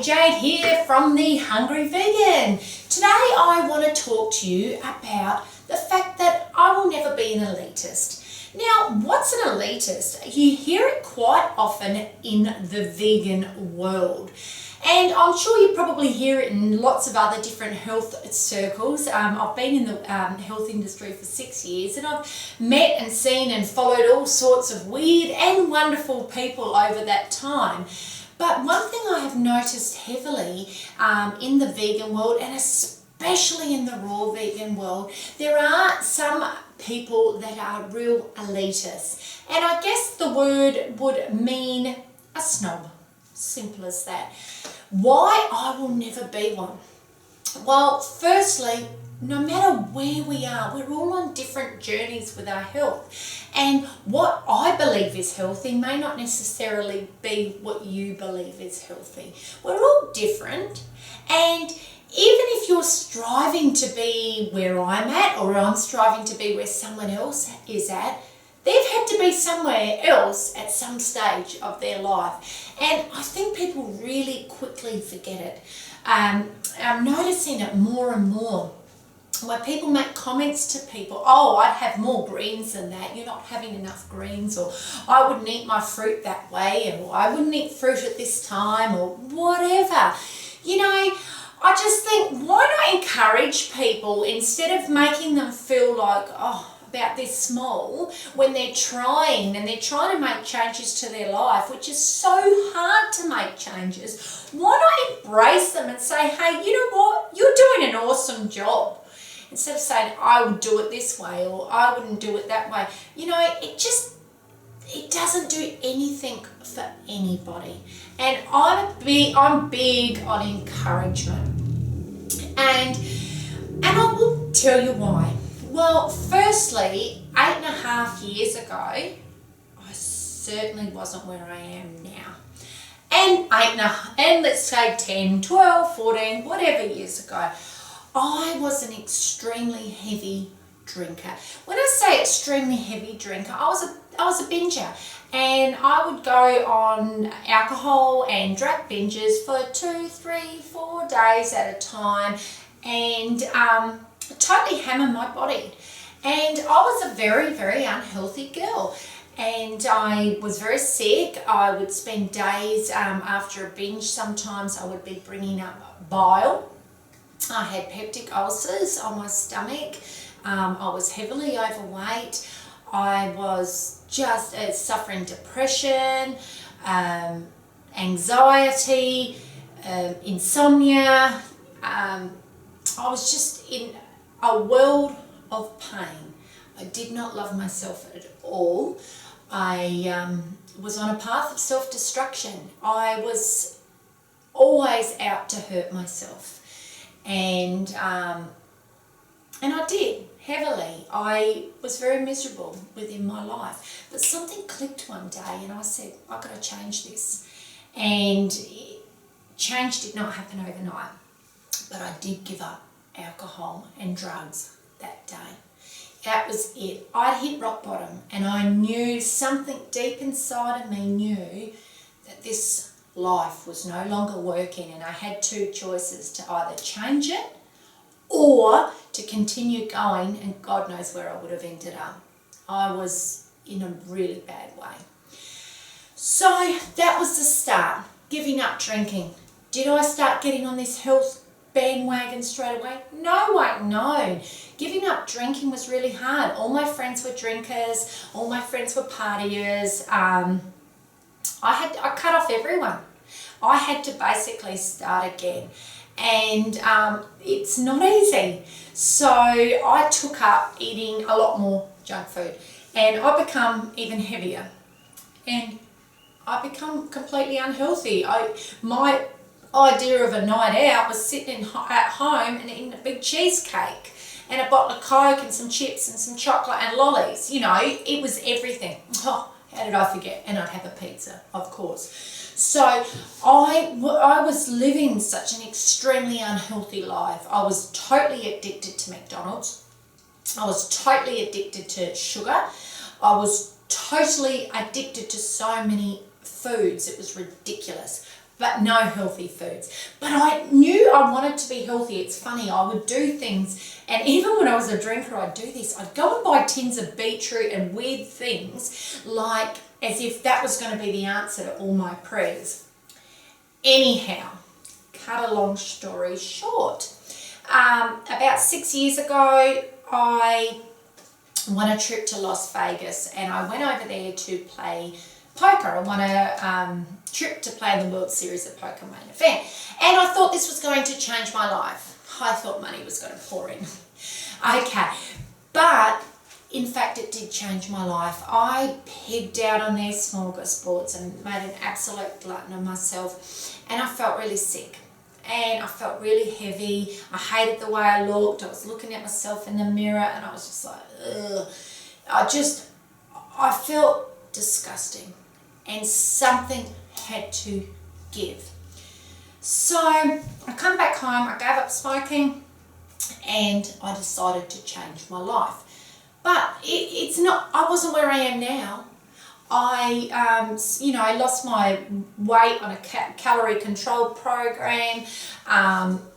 Jade here from The Hungry Vegan. Today I want to talk to you about the fact that I will never be an elitist. Now, what's an elitist? You hear it quite often in the vegan world. And I'm sure you probably hear it in lots of other different health circles. I've been in the health industry for 6 years, and I've met and seen and followed all sorts of weird and wonderful people over that time. But one thing I have noticed heavily in the vegan world, and especially in the raw vegan world, there are some people that are real elitists. And I guess the word would mean a snob. Simple as that. Why I will never be one? Well, firstly, no matter where we are, we're all on different journeys with our health. And what I believe is healthy may not necessarily be what you believe is healthy. We're all different. And even if you're striving to be where I'm at, or I'm striving to be where someone else is at, they've had to be somewhere else at some stage of their life. And I think people really quickly forget it. I'm noticing it more and more, where people make comments to people, oh, I'd have more greens than that, you're not having enough greens, or I wouldn't eat my fruit that way, or I wouldn't eat fruit at this time, or whatever. You know, I just think, why not encourage people instead of making them feel like, oh, about this small, when they're trying to make changes to their life, which is so hard to make changes. Why not embrace them and say, hey, you know what, you're doing an awesome job. Instead of saying, I would do it this way, or I wouldn't do it that way. You know, it doesn't do anything for anybody. And I'm big on encouragement. And I will tell you why. Well, firstly, 8.5 years ago, I certainly wasn't where I am now. And let's say 10, 12, 14, whatever years ago, I was an extremely heavy drinker. When I say extremely heavy drinker, I was a binger, and I would go on alcohol and drug binges for 2, 3, 4 days at a time, and totally hammer my body. And I was a very, very unhealthy girl, and I was very sick. I would spend days after a binge. Sometimes I would be bringing up bile. I had peptic ulcers on my stomach. I was heavily overweight. I was just suffering depression, anxiety, insomnia. I was just in a world of pain. I did not love myself at all. I was on a path of self-destruction. I was always out to hurt myself. And I did, heavily. I was very miserable within my life. But something clicked one day, and I said, I've got to change this. And change did not happen overnight. But I did give up alcohol and drugs that day. That was it. I'd hit rock bottom, and I knew, something deep inside of me knew that this life was no longer working, and I had two choices: to either change it or to continue going, and God knows where I would have ended up. I was in a really bad way. So that was the start, giving up drinking. Did I start getting on this health bandwagon straight away? No way, no. Giving up drinking was really hard. All my friends were drinkers, all my friends were partiers. I cut off everyone. I had to basically start again, and it's not easy. So I took up eating a lot more junk food, and I become even heavier, and I become completely unhealthy. My idea of a night out was sitting at home and eating a big cheesecake and a bottle of Coke and some chips and some chocolate and lollies. You know, it was everything. Oh, how did I forget? And I'd have a pizza, of course. So I was living such an extremely unhealthy life. I was totally addicted to McDonald's. I was totally addicted to sugar. I was totally addicted to so many foods. It was ridiculous. but no healthy foods. But I knew I wanted to be healthy. It's funny, I would do things, and even when I was a drinker, I'd do this. I'd go and buy tins of beetroot and weird things, like as if that was going to be the answer to all my prayers. Anyhow, cut a long story short, about 6 years ago, I won a trip to Las Vegas, and I went over there to play poker. I won a trip to play in the World Series of Poker main event, and I thought this was going to change my life. I thought money was going to pour in. Okay, but in fact it did change my life. I pigged out on their smorgasbords and made an absolute glutton of myself, and I felt really sick. And I felt really heavy. I hated the way I looked. I was looking at myself in the mirror and I was just like, ugh. I felt disgusting, and something had to give. So I come back home, I gave up smoking, and I decided to change my life. But I wasn't where I am now. I lost my weight on a calorie control program.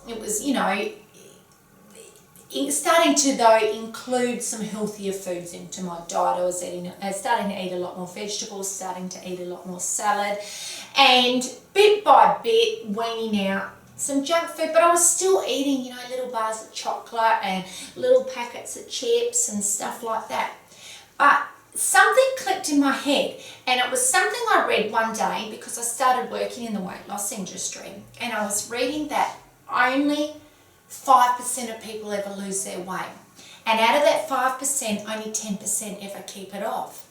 It was, starting to include some healthier foods into my diet. I was starting to eat a lot more vegetables, starting to eat a lot more salad, and bit by bit weaning out some junk food. But I was still eating, little bars of chocolate and little packets of chips and stuff like that. But something clicked in my head, and it was something I read one day because I started working in the weight loss industry, and I was reading that only 5% of people ever lose their weight, and out of that 5%, only 10% ever keep it off.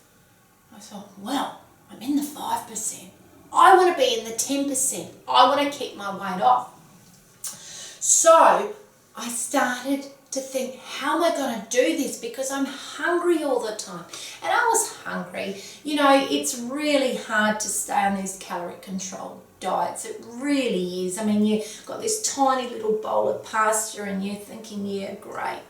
I thought, well, I'm in the 5%. I want to be in the 10%. I want to keep my weight off. So I started to think, how am I going to do this? Because I'm hungry all the time. And I was hungry. It's really hard to stay on these calorie control diets. It really is. I mean, you've got this tiny little bowl of pasta and you're thinking, yeah, great.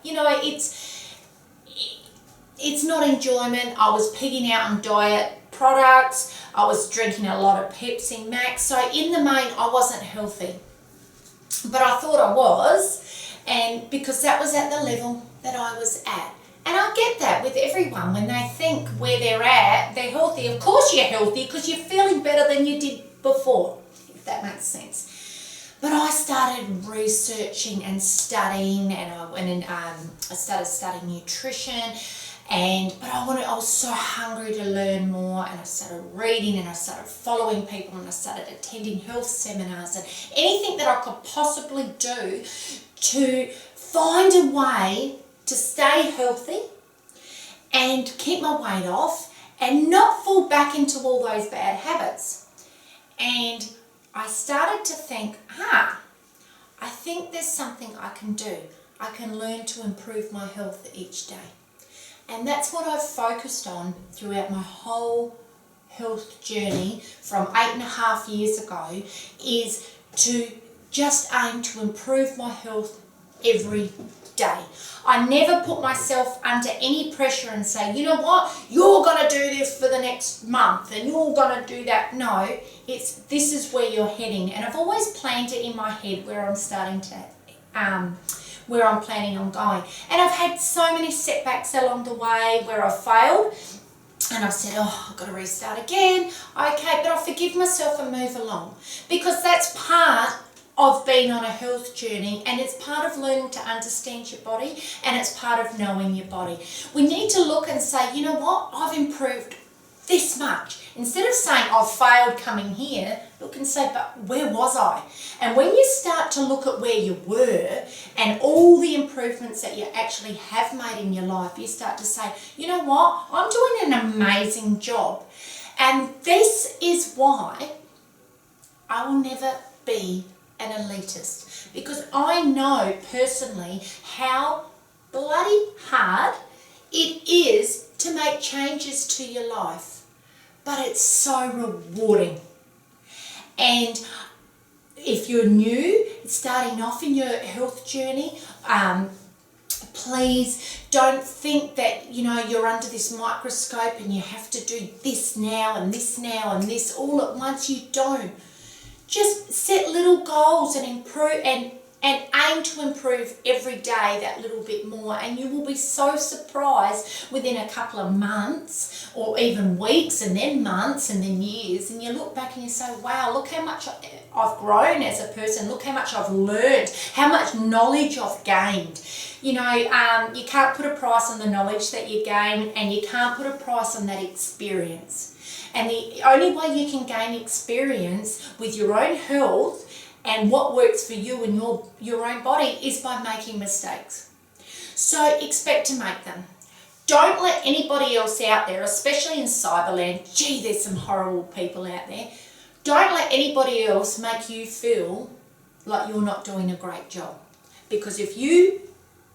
It's not enjoyment. I was pigging out on diet products. I was drinking a lot of Pepsi Max. So in the main, I wasn't healthy. But I thought I was. And because that was at the level that I was at. And I get that with everyone. When they think where they're at, they're healthy. Of course you're healthy because you're feeling better than you did before, if that makes sense. But I started researching and studying, and I went and I started studying nutrition. But I was so hungry to learn more, and I started reading, and I started following people, and I started attending health seminars and anything that I could possibly do to find a way to stay healthy and keep my weight off and not fall back into all those bad habits. And I started to think, I think there's something I can do. I can learn to improve my health each day. And that's what I've focused on throughout my whole health journey from 8.5 years ago, is to just aim to improve my health every day. I never put myself under any pressure and say, you know what, you're going to do this for the next month and you're going to do that. No, this is where you're heading. And I've always planned it in my head where I'm planning on going. And I've had so many setbacks along the way where I've failed. And I've said, I've got to restart again. Okay, but I forgive myself and move along. Because that's part of being on a health journey, and it's part of learning to understand your body, and it's part of knowing your body. We need to look and say, you know what, I've improved this much. Instead of saying I've failed coming here, look and say, but where was I? And when you start to look at where you were and all the improvements that you actually have made in your life, you start to say, you know what, I'm doing an amazing job. And this is why I will never be an elitist, because I know personally how bloody hard it is to make changes to your life, but it's so rewarding. And if you're new, starting off in your health journey, please don't think that you're under this microscope and you have to do this now and this now and this all at once. You don't. Just set little goals and improve and aim to improve every day that little bit more, and you will be so surprised within a couple of months or even weeks and then months and then years, and you look back and you say, wow, look how much I've grown as a person, look how much I've learned, how much knowledge I've gained. You know, you can't put a price on the knowledge that you gain, and you can't put a price on that experience. And the only way you can gain experience with your own health and what works for you and your own body is by making mistakes. So expect to make them. Don't let anybody else out there, especially in cyberland, gee, there's some horrible people out there. Don't let anybody else make you feel like you're not doing a great job. Because if you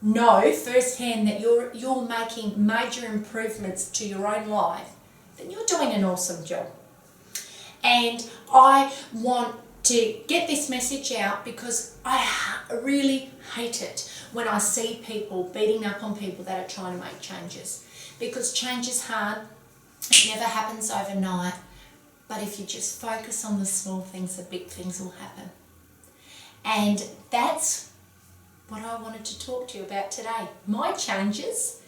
know firsthand that you're making major improvements to your own life, then you're doing an awesome job. And I want to get this message out because I really hate it when I see people beating up on people that are trying to make changes. Because change is hard, it never happens overnight, but if you just focus on the small things, the big things will happen. And that's what I wanted to talk to you about today. My changes,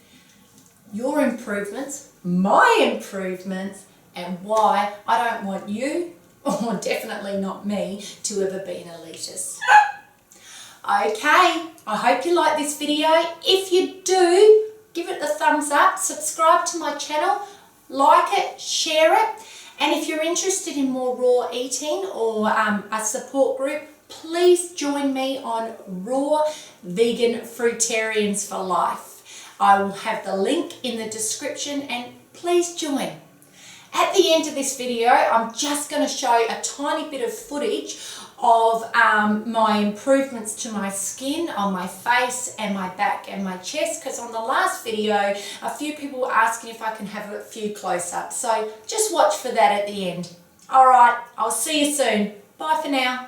your improvements, my improvements, and why I don't want you, or definitely not me, to ever be an elitist. Okay, I hope you like this video. If you do, give it a thumbs up, subscribe to my channel, like it, share it, and if you're interested in more raw eating or a support group, please join me on Raw Vegan Fruitarians for Life. I will have the link in the description, and please join. At the end of this video, I'm just going to show a tiny bit of footage of my improvements to my skin on my face and my back and my chest, because on the last video, a few people were asking if I can have a few close-ups. So just watch for that at the end. All right, I'll see you soon. Bye for now.